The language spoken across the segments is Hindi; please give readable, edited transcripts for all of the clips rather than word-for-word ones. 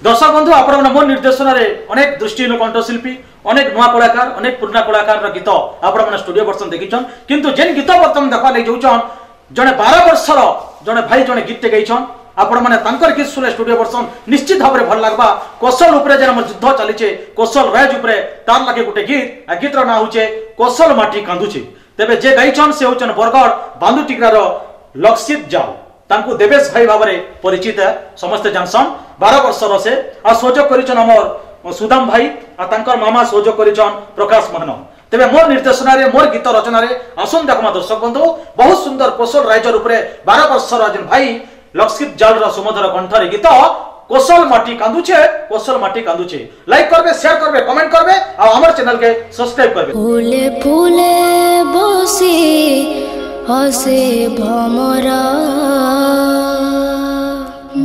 दर्शक बंधु आपण मोर निर्देशन अनेक दृष्टिहीन कंठशिल्पी अनेक नुआ कलाकार अनेक पुराना कलाकार गीत आपण स्टूडियो वर्षन देखीछन किंतु जेन गीत बर्तमान देखा लगे जाऊन जड़े 12 वर्षर जड़े भाई जड़े गीत गाइछन आपण माने तांकर गीत सुने स्टूडियो वर्षन निश्चित भाव में भल लगवा कौशल उपरे जेन हमर युद्ध चलीचे कौशल राज उपरे तार लगे गोटे गीत आ गीतर ना होचे कौशल माटी कांदुचे तेबे जे गाइछन से होचन बरगढ़ बांदुटिग्रार लक्षित जाओ तांकु देवेश भाई भाव में परिचित है समस्त जानसन 12 वर्षर से आ सहयोग करिछन हमर सुदाम भाई आ तांकर मामा सहयोग करिछन प्रकाश महन तेबे मोर निर्देशन मोर गीत रचना आसन देखमा दर्शक बंधु बहुत सुंदर कौशल राइजर उपरे 12 वर्षर जन भाई लक्षित जाल सुमधुर कंठरे गीत कौशल माटी कांदुचे लाइक करबे शेयर करबे कमेंट करबे आ हमर चैनल के सब्सक्राइब करबे फूले फूले बसी हसे भमरा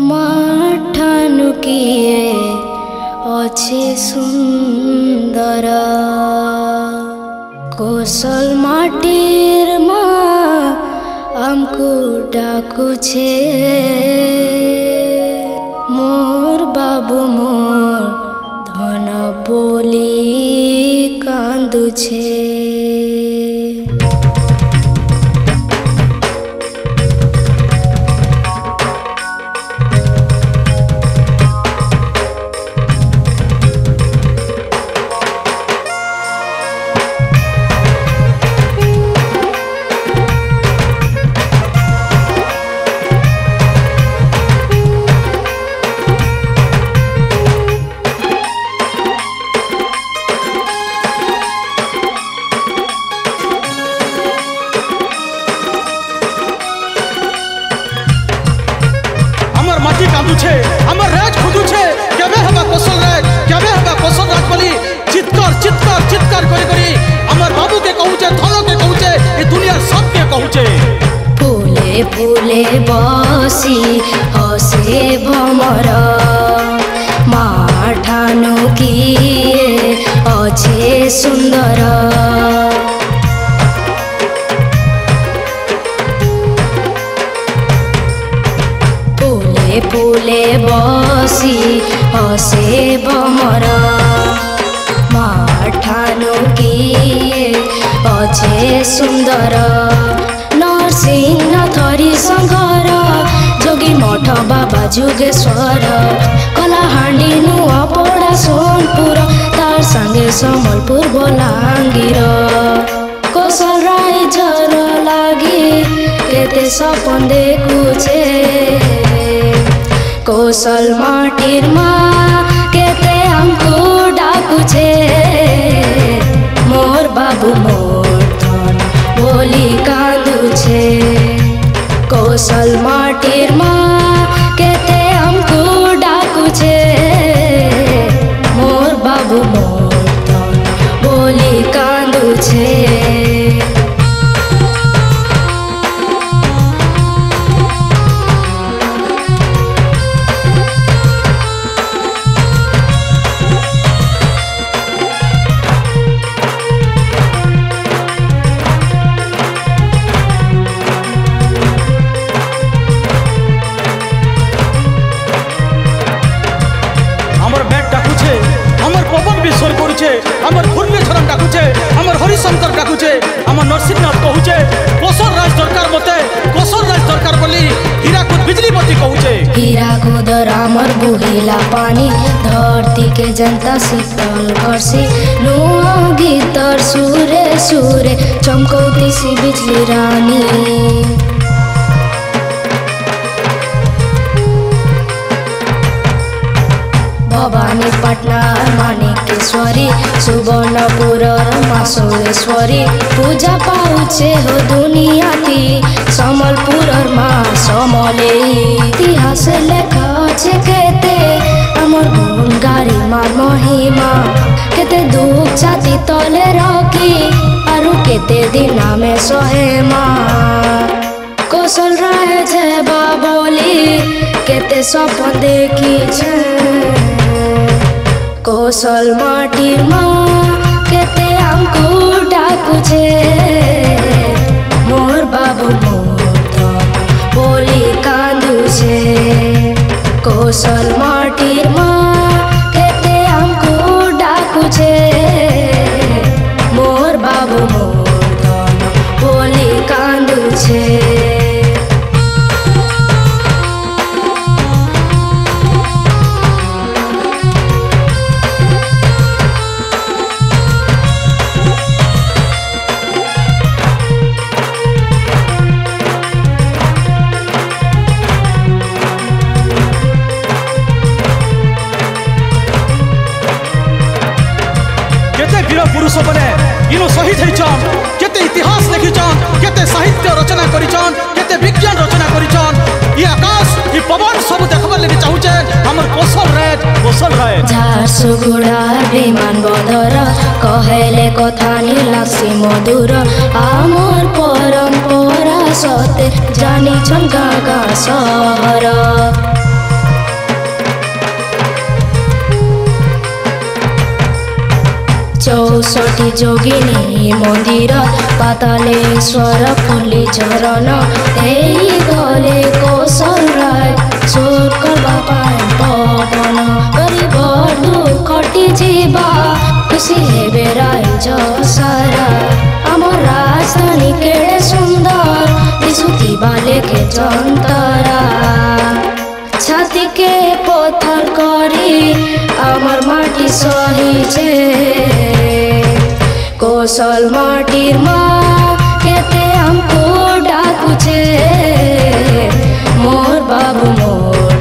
माठानु किए अच्छे सुंदर कौशल माटीर माँ हमको डाकू छे मोर बाबू मोर धन बोली कांदू छे। हमर राज खुदू छे केबे हबा कौशल राज बोली चित्कार करी हमर बाबू के कहूचे धन के कहूचे ए दुनिया सब के कहूचे फूले फूले बसी हसे भमर माठानु किए अच्छे सुंदर फूले बसी हसे भमर माठानु किए अच्छे सुंदर नरसिंह थरी संघर जोगी मठ बाबा जुगेश्वर कलाहांडी नुआपड़ा सोनपुर तार संगे समलपुर बलांगीर कौशल राइजर लागी केते सपन देखुछे कौशल माटीर माँ केते हमको डाकुछे मोर बाबू मोर धन बोली कांदुछे कौशल माटीर माँ केते हमको डाकुछे मोर बाबू मोर धन बोली कांदुछे। हमर फूर्णेश्वरम डाकुचे हमर हरिशंकर डाकुचे हमर नरसिंहनाथ कहूचे कौशल राज दरकार मते कौशल राज दरकार बोली हीराकुद बिजली बत्ती कहूचे हीराकुद रामर बुहिला पानी धरती के जनता शीतल करसी नुआ गीतर सूरे सूरे चमकौती सी बिजली रानी भवानी पटना मानिकेश्वरी सुवर्णपुर मासोरेश्वरी पूजा पाउछे हो दुनिया की समलपुर माँ समले इतिहास लेखा छे केते हमर गुणगारी मार महिमा केते दुख छाती तले रखी आरु केते दिना में सहे माँ कौशल राज बाबोली केते सपन देखी छे कौशल माटीर माँ केते हमको डाकुछे मोर बाबू मोर धन बोली कांदुछे कौशल माटिर माँ केते हमको डाकुछे मोर बाबू मोर धन बोली कांदुछे वीर पुरुष मैंने इनो शहीद होइछन केते इतिहास लिखिछन केते साहित्य रचना करिछन केते विज्ञान रचना करिछन ई आकाश ई पवन सब देखबार लागि चाहुछे हमर कौशल राय झारसु गुड़ा विमान बदर कहेले कथा नीलासी मधुर आमर परंपरा सते जानिछन गाँ गाँ सहर 64 जोगिनी मंदिर पातालेश्वर फुली झरण एई गले कौशल राय सोर करबा पाए पवन गरीब दुखटी जीवा खुशी हेबे राइज सारा आमर राजधानी केड़े सुंदर दिसुथिबा लेखे जंतरा छाती के पत्थर करी आमर माटी सहीछे कौशल माटिर माँ केते हमको डाकुछे मोर बाबू मोर